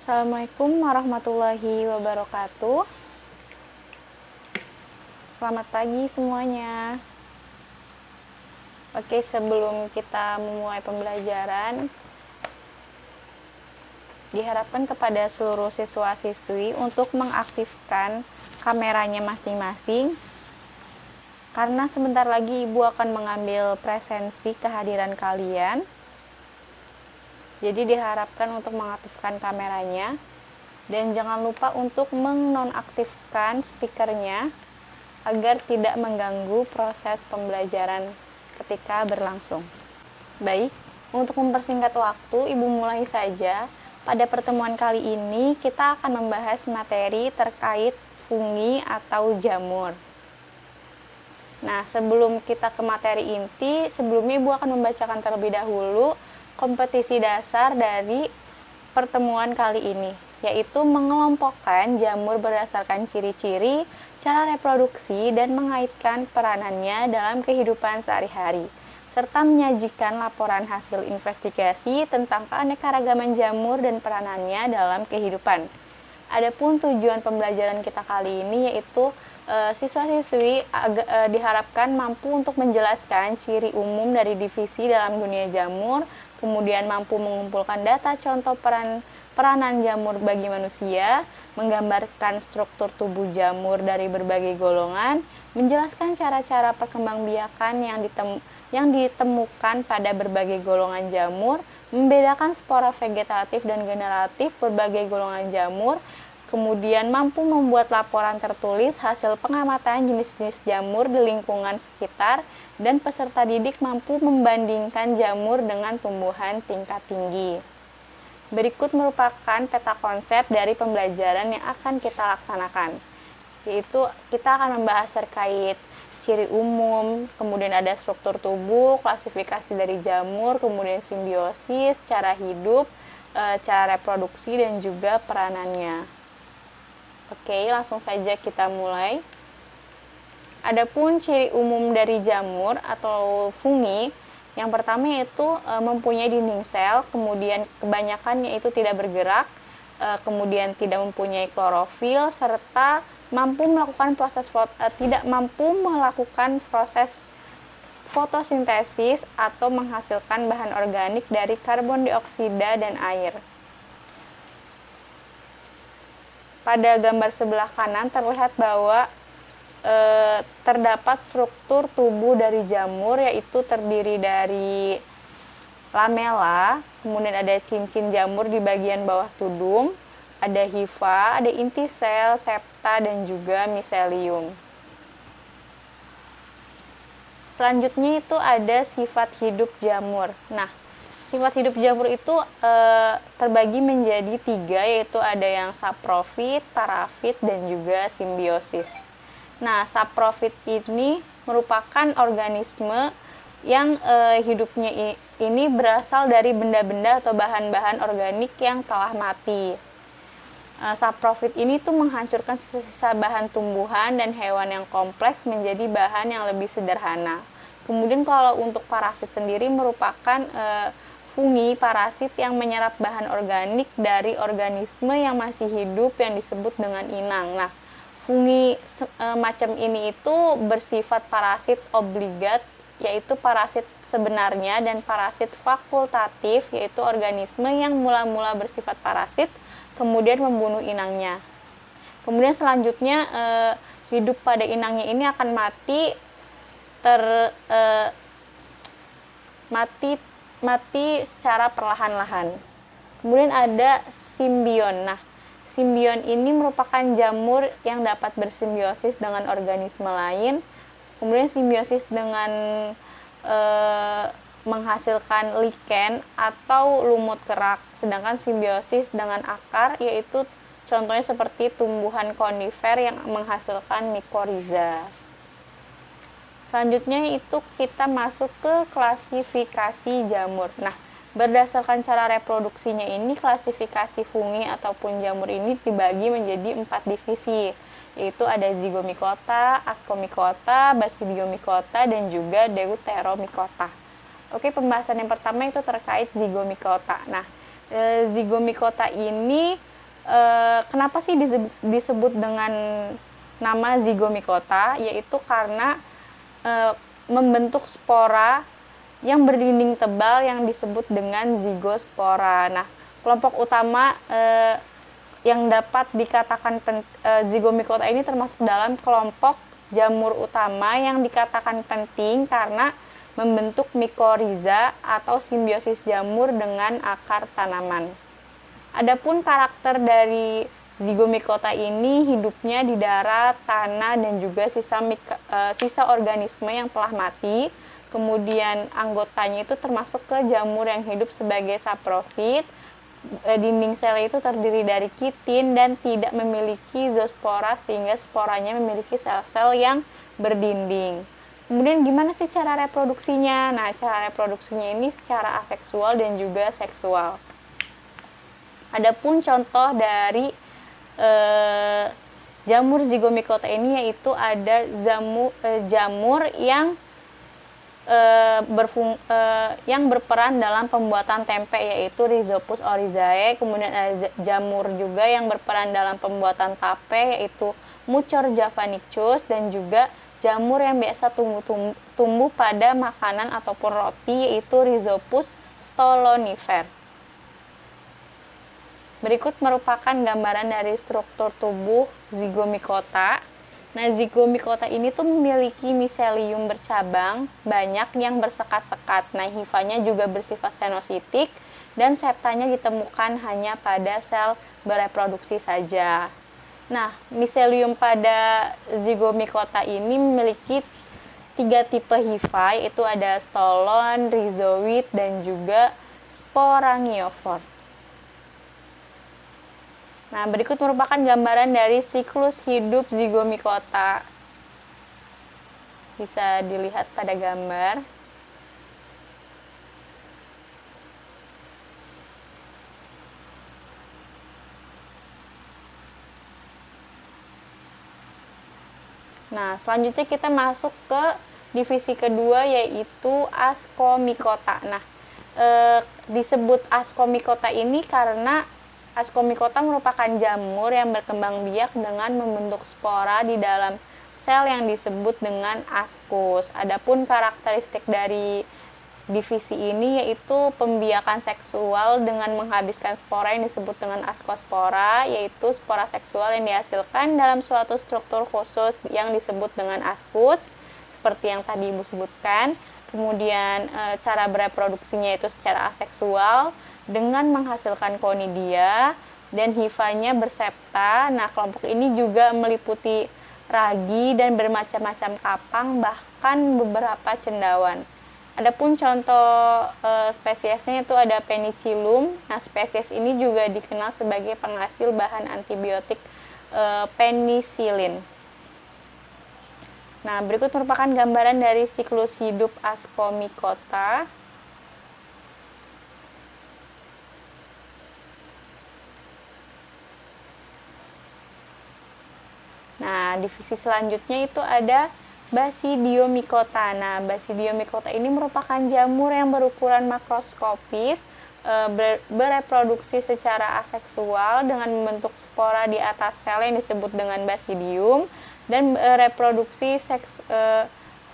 Assalamualaikum warahmatullahi wabarakatuh. Selamat pagi semuanya. Oke, sebelum kita memulai pembelajaran, diharapkan kepada seluruh siswa-siswi untuk mengaktifkan kameranya masing-masing, karena sebentar lagi Ibu akan mengambil presensi kehadiran kalian. Jadi diharapkan untuk mengaktifkan kameranya, dan jangan lupa untuk menonaktifkan speakernya agar tidak mengganggu proses pembelajaran ketika berlangsung. Baik, untuk mempersingkat waktu, Ibu mulai saja. Pada pertemuan kali ini kita akan membahas materi terkait fungi atau jamur. Nah, sebelum kita ke materi inti, sebelumnya Ibu akan membacakan terlebih dahulu kompetisi dasar dari pertemuan kali ini, yaitu mengelompokkan jamur berdasarkan ciri-ciri, cara reproduksi, dan mengaitkan peranannya dalam kehidupan sehari-hari, serta menyajikan laporan hasil investigasi tentang keanekaragaman jamur dan peranannya dalam kehidupan. Adapun tujuan pembelajaran kita kali ini yaitu siswa-siswi diharapkan mampu untuk menjelaskan ciri umum dari divisi dalam dunia jamur, kemudian mampu mengumpulkan data contoh peranan jamur bagi manusia, menggambarkan struktur tubuh jamur dari berbagai golongan, menjelaskan cara-cara perkembangbiakan yang ditemukan pada berbagai golongan jamur, membedakan spora vegetatif dan generatif berbagai golongan jamur, kemudian mampu membuat laporan tertulis hasil pengamatan jenis-jenis jamur di lingkungan sekitar, dan peserta didik mampu membandingkan jamur dengan tumbuhan tingkat tinggi. Berikut merupakan peta konsep dari pembelajaran yang akan kita laksanakan, yaitu kita akan membahas terkait ciri umum, kemudian ada struktur tubuh, klasifikasi dari jamur, kemudian simbiosis, cara hidup, cara reproduksi, dan juga peranannya. Oke, langsung saja kita mulai. Adapun ciri umum dari jamur atau fungi, yang pertama yaitu mempunyai dinding sel, kemudian kebanyakannya itu tidak bergerak, kemudian tidak mempunyai klorofil, serta tidak mampu melakukan proses fotosintesis atau menghasilkan bahan organik dari karbon dioksida dan air. Pada gambar sebelah kanan terlihat bahwa terdapat struktur tubuh dari jamur, yaitu terdiri dari lamela, kemudian ada cincin jamur di bagian bawah tudung, ada hifa, ada inti sel, septa, dan juga miselium. Selanjutnya itu ada sifat hidup jamur. Nah, sifat hidup jamur itu terbagi menjadi 3, yaitu ada yang saprofit, parafit, dan juga simbiosis. Nah, saprofit ini merupakan organisme yang hidupnya ini berasal dari benda-benda atau bahan-bahan organik yang telah mati. Saprofit ini tuh menghancurkan sisa-sisa bahan tumbuhan dan hewan yang kompleks menjadi bahan yang lebih sederhana. Kemudian kalau untuk parafit sendiri merupakan fungi parasit yang menyerap bahan organik dari organisme yang masih hidup yang disebut dengan inang. Nah, fungi macam ini itu bersifat parasit obligat, yaitu parasit sebenarnya, dan parasit fakultatif, yaitu organisme yang mula-mula bersifat parasit kemudian membunuh inangnya. Kemudian selanjutnya hidup pada inangnya ini akan mati secara perlahan-lahan. Kemudian ada simbion. Nah, simbion ini merupakan jamur yang dapat bersimbiosis dengan organisme lain. Kemudian simbiosis dengan menghasilkan liken atau lumut kerak. Sedangkan simbiosis dengan akar, yaitu contohnya seperti tumbuhan konifer yang menghasilkan mikoriza. Selanjutnya itu kita masuk ke klasifikasi jamur. Nah, berdasarkan cara reproduksinya ini, klasifikasi fungi ataupun jamur ini dibagi menjadi 4 divisi, yaitu ada zygomicota, ascomycota, basidiomycota, dan juga deuteromycota. Oke, pembahasan yang pertama itu terkait zygomicota. Nah, zygomicota ini Kenapa sih disebut dengan nama zygomicota? Yaitu karena membentuk spora yang berdinding tebal yang disebut dengan zigospora. Nah, kelompok utama yang dapat dikatakan zygomicota ini termasuk dalam kelompok jamur utama yang dikatakan penting karena membentuk mikoriza atau simbiosis jamur dengan akar tanaman. Adapun karakter dari zygomicota ini hidupnya di darat, tanah, dan juga sisa organisme yang telah mati. Kemudian anggotanya itu termasuk ke jamur yang hidup sebagai saprofit. Dinding sel itu terdiri dari kitin dan tidak memiliki zoospora sehingga sporanya memiliki sel-sel yang berdinding. Kemudian gimana sih cara reproduksinya? Nah, cara reproduksinya ini secara aseksual dan juga seksual. Adapun contoh dari jamur zygomicota ini yaitu ada jamur yang berperan dalam pembuatan tempe yaitu Rhizopus oryzae. Kemudian ada jamur juga yang berperan dalam pembuatan tape yaitu Mucor javanicus, dan juga jamur yang biasa tumbuh pada makanan ataupun roti yaitu Rhizopus stolonifer. Berikut merupakan gambaran dari struktur tubuh zygomicota. Nah, zygomicota ini tuh memiliki miselium bercabang banyak yang bersekat-sekat. Nah, hifanya juga bersifat senositik dan septanya ditemukan hanya pada sel bereproduksi saja. Nah, miselium pada zygomicota ini memiliki 3 tipe hifa, yaitu ada stolon, rhizoid, dan juga sporangiofor. Nah, berikut merupakan gambaran dari siklus hidup zygomicota. Bisa dilihat pada gambar. Nah, selanjutnya kita masuk ke divisi kedua yaitu Ascomycota. Nah, disebut Ascomycota ini karena Ascomycota merupakan jamur yang berkembang biak dengan membentuk spora di dalam sel yang disebut dengan ascus. Adapun karakteristik dari divisi ini yaitu pembiakan seksual dengan menghabiskan spora yang disebut dengan ascospora, yaitu spora seksual yang dihasilkan dalam suatu struktur khusus yang disebut dengan ascus, seperti yang tadi Ibu sebutkan. Kemudian cara bereproduksinya itu secara aseksual dengan menghasilkan konidia dan hifanya bersepta. Nah, kelompok ini juga meliputi ragi dan bermacam-macam kapang, bahkan beberapa cendawan. Adapun contoh spesiesnya itu ada Penicillium. Nah, spesies ini juga dikenal sebagai penghasil bahan antibiotik penisilin. Nah, berikut merupakan gambaran dari siklus hidup Ascomycota. Nah, divisi selanjutnya itu ada Basidiomycota. Nah, Basidiomycota ini merupakan jamur yang berukuran makroskopis, bereproduksi secara aseksual dengan membentuk spora di atas sel yang disebut dengan basidium, dan reproduksi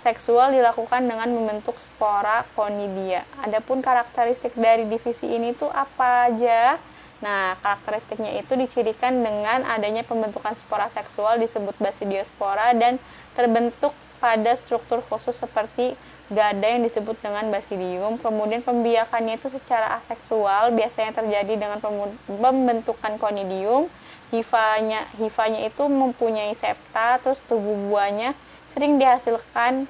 seksual dilakukan dengan membentuk spora konidia. Adapun karakteristik dari divisi ini tuh apa aja? Nah, karakteristiknya itu dicirikan dengan adanya pembentukan spora seksual disebut basidiospora dan terbentuk pada struktur khusus seperti gada yang disebut dengan basidium. Kemudian pembiakannya itu secara aseksual biasanya terjadi dengan pembentukan konidium. Hifanya itu mempunyai septa, terus tubuh buahnya sering dihasilkan.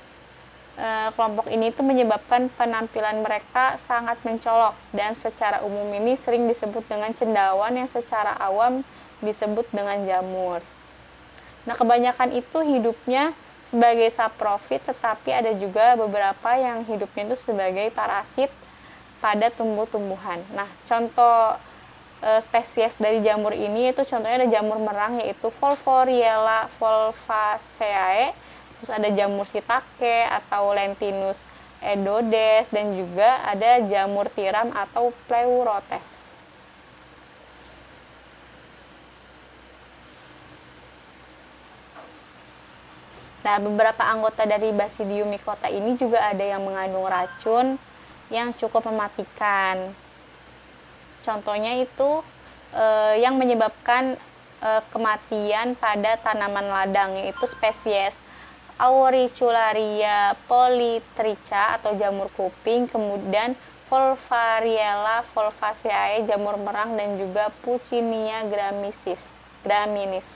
Kelompok ini itu menyebabkan penampilan mereka sangat mencolok dan secara umum ini sering disebut dengan cendawan yang secara awam disebut dengan jamur. Nah, kebanyakan itu hidupnya sebagai saprofit, tetapi ada juga beberapa yang hidupnya itu sebagai parasit pada tumbuh-tumbuhan. Nah, contoh spesies dari jamur ini itu contohnya ada jamur merang yaitu Volvoriella volvaceae, terus ada jamur shiitake atau Lentinus edodes, dan juga ada jamur tiram atau Pleurotes. Nah, beberapa anggota dari Basidium mycota ini juga ada yang mengandung racun yang cukup mematikan. Contohnya itu yang menyebabkan kematian pada tanaman ladang, yaitu spesies Auricularia polytricha atau jamur kuping, kemudian Volvariella volvaceae jamur merang, dan juga Puccinia graminis.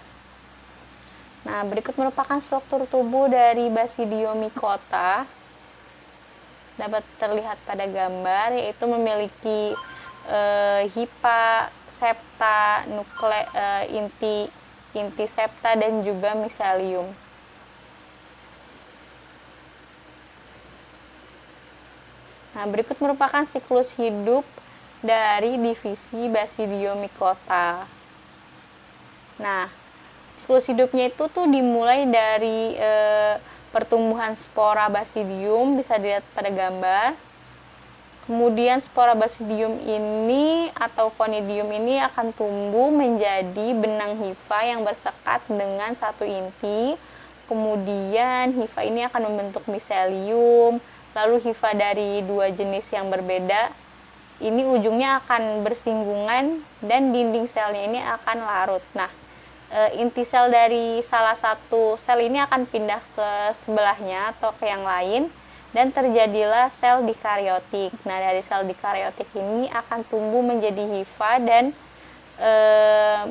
Nah, berikut merupakan struktur tubuh dari Basidium mycota. Dapat terlihat pada gambar, yaitu memiliki hipa, septa, inti septa, dan juga miselium. Nah, berikut merupakan siklus hidup dari divisi Basidium mycota. Nah, siklus hidupnya itu tuh dimulai dari pertumbuhan spora Basidium, bisa dilihat pada gambar. Kemudian spora Basidium ini atau Conidium ini akan tumbuh menjadi benang hifa yang bersekat dengan satu inti. Kemudian hifa ini akan membentuk miselium. Lalu hifa dari dua jenis yang berbeda ini ujungnya akan bersinggungan dan dinding selnya ini akan larut. Nah, inti sel dari salah satu sel ini akan pindah ke sebelahnya atau ke yang lain, dan terjadilah sel dikariotik. Nah, dari sel dikariotik ini akan tumbuh menjadi hifa dan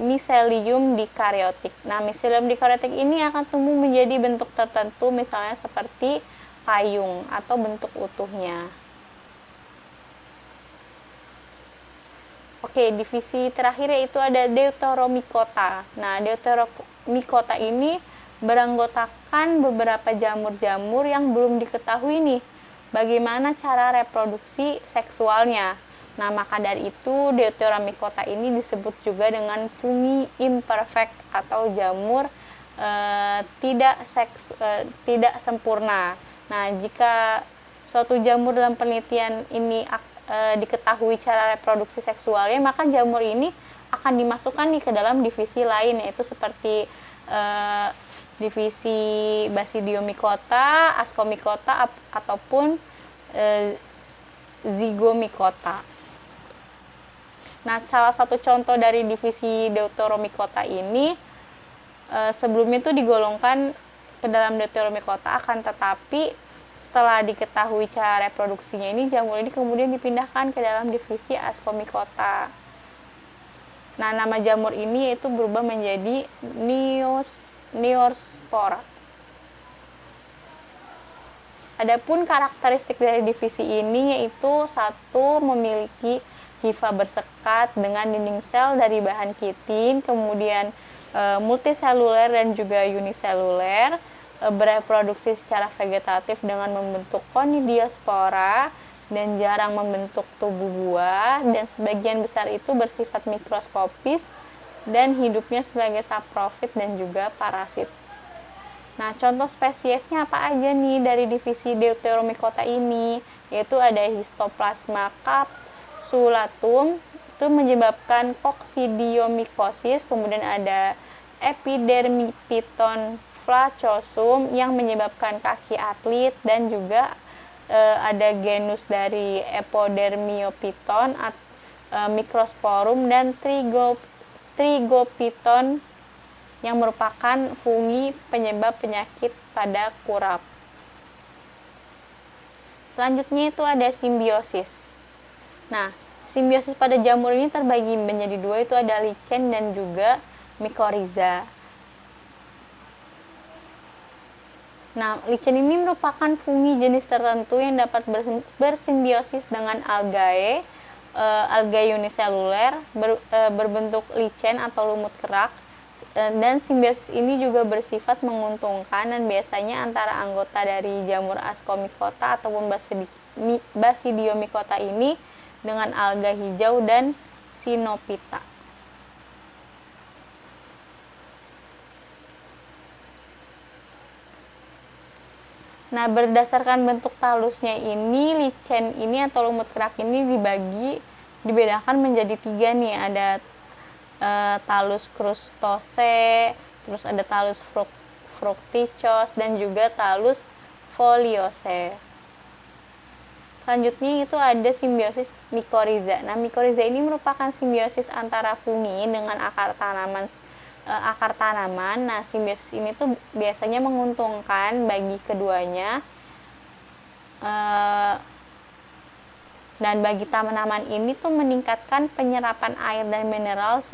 miselium dikariotik. Nah, miselium dikariotik ini akan tumbuh menjadi bentuk tertentu, misalnya seperti payung atau bentuk utuhnya. Oke, divisi terakhir yaitu ada Deuteromycota. Nah, Deuteromycota ini beranggotakan beberapa jamur-jamur yang belum diketahui nih bagaimana cara reproduksi seksualnya. Nah, maka dari itu Deuteromycota ini disebut juga dengan fungi imperfect atau jamur tidak sempurna. Nah, jika suatu jamur dalam penelitian ini diketahui cara reproduksi seksualnya, maka jamur ini akan dimasukkan nih ke dalam divisi lain, yaitu seperti divisi Basidium mycota, Ascomycota, ataupun Zygomycota. Nah, salah satu contoh dari divisi Deuteromycota ini sebelumnya itu digolongkan ke dalam Deuteromycota, akan tetapi setelah diketahui cara reproduksinya ini, jamur ini kemudian dipindahkan ke dalam divisi Ascomycota. Nah, nama jamur ini yaitu berubah menjadi Neospora. Adapun karakteristik dari divisi ini yaitu satu, memiliki hifa bersekat dengan dinding sel dari bahan kitin, kemudian multiseluler dan juga uniseluler, bereproduksi secara vegetatif dengan membentuk conidiospora dan jarang membentuk tubuh buah, dan sebagian besar itu bersifat mikroskopis dan hidupnya sebagai saprofit dan juga parasit. Nah, contoh spesiesnya apa aja nih dari divisi Deuteromycota ini? Yaitu ada Histoplasma capsulatum, itu menyebabkan coccidiomycosis, kemudian ada Epidermiphyton flacosum yang menyebabkan kaki atlet, dan juga ada genus dari Epodermiophyton microsporum dan Trigophyton yang merupakan fungi penyebab penyakit pada kurap. Selanjutnya itu ada simbiosis. Nah, simbiosis pada jamur ini terbagi menjadi dua, itu ada lichen dan juga mycorrhiza. Nah, lichen ini merupakan fungi jenis tertentu yang dapat bersimbiosis dengan algae, algae uniseluler, berbentuk lichen atau lumut kerak, dan simbiosis ini juga bersifat menguntungkan, dan biasanya antara anggota dari jamur Ascomycota ataupun Basidium mycota ini dengan alga hijau dan Cynophyta. Nah, berdasarkan bentuk talusnya ini, lichen ini atau lumut kerak ini dibedakan menjadi tiga nih. Ada talus crustose, terus ada talus fructicosa, dan juga Thallus foliose. Selanjutnya itu ada simbiosis mikoriza. Nah, mikoriza ini merupakan simbiosis antara fungi dengan akar tanaman. Nah, simbiosis ini tuh biasanya menguntungkan bagi keduanya. Dan bagi tanaman ini tuh meningkatkan penyerapan air dan mineral,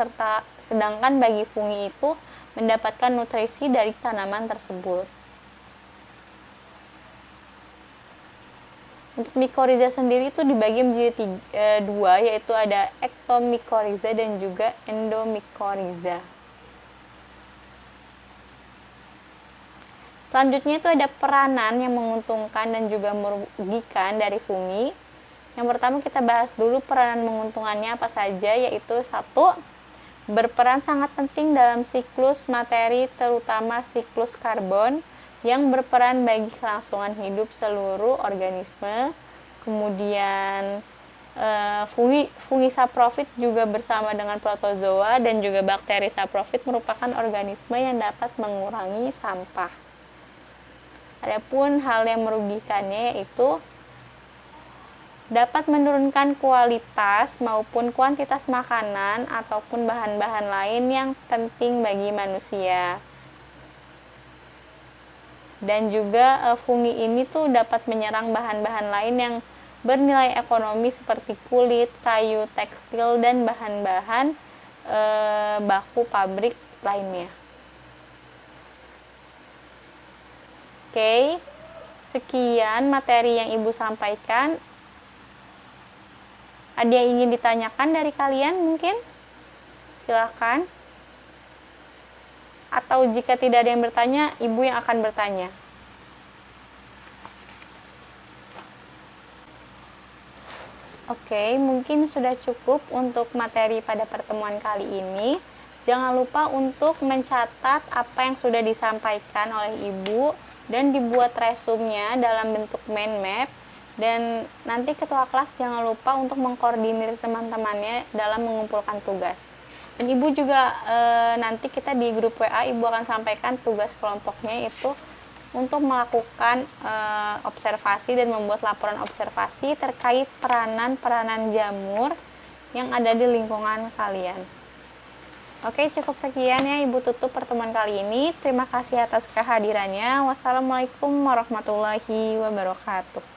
sedangkan bagi fungi itu mendapatkan nutrisi dari tanaman tersebut. Untuk mikoriza sendiri itu dibagi menjadi dua, yaitu ada ektomikoriza dan juga endomikoriza. Selanjutnya itu ada peranan yang menguntungkan dan juga merugikan dari fungi. Yang pertama kita bahas dulu peranan menguntungkannya apa saja, yaitu 1. Berperan sangat penting dalam siklus materi, terutama siklus karbon, yang berperan bagi kelangsungan hidup seluruh organisme. Kemudian fungi saprofit juga bersama dengan protozoa dan juga bakteri saprofit merupakan organisme yang dapat mengurangi sampah. Adapun hal yang merugikannya yaitu dapat menurunkan kualitas maupun kuantitas makanan ataupun bahan-bahan lain yang penting bagi manusia. Dan juga fungi ini tuh dapat menyerang bahan-bahan lain yang bernilai ekonomi seperti kulit, kayu, tekstil, dan bahan-bahan baku pabrik lainnya. Oke, sekian materi yang Ibu sampaikan. Ada yang ingin ditanyakan dari kalian mungkin? Silakan. Atau jika tidak ada yang bertanya, Ibu yang akan bertanya. Oke, mungkin sudah cukup untuk materi pada pertemuan kali ini. Jangan lupa untuk mencatat apa yang sudah disampaikan oleh Ibu dan dibuat resumenya dalam bentuk mind map. Dan nanti ketua kelas jangan lupa untuk mengkoordinir teman-temannya dalam mengumpulkan tugas. Dan Ibu juga nanti kita di grup WA Ibu akan sampaikan tugas kelompoknya itu untuk melakukan observasi dan membuat laporan observasi terkait peranan-peranan jamur yang ada di lingkungan kalian. Oke, cukup sekian ya Ibu tutup pertemuan kali ini. Terima kasih atas kehadirannya. Wassalamualaikum warahmatullahi wabarakatuh.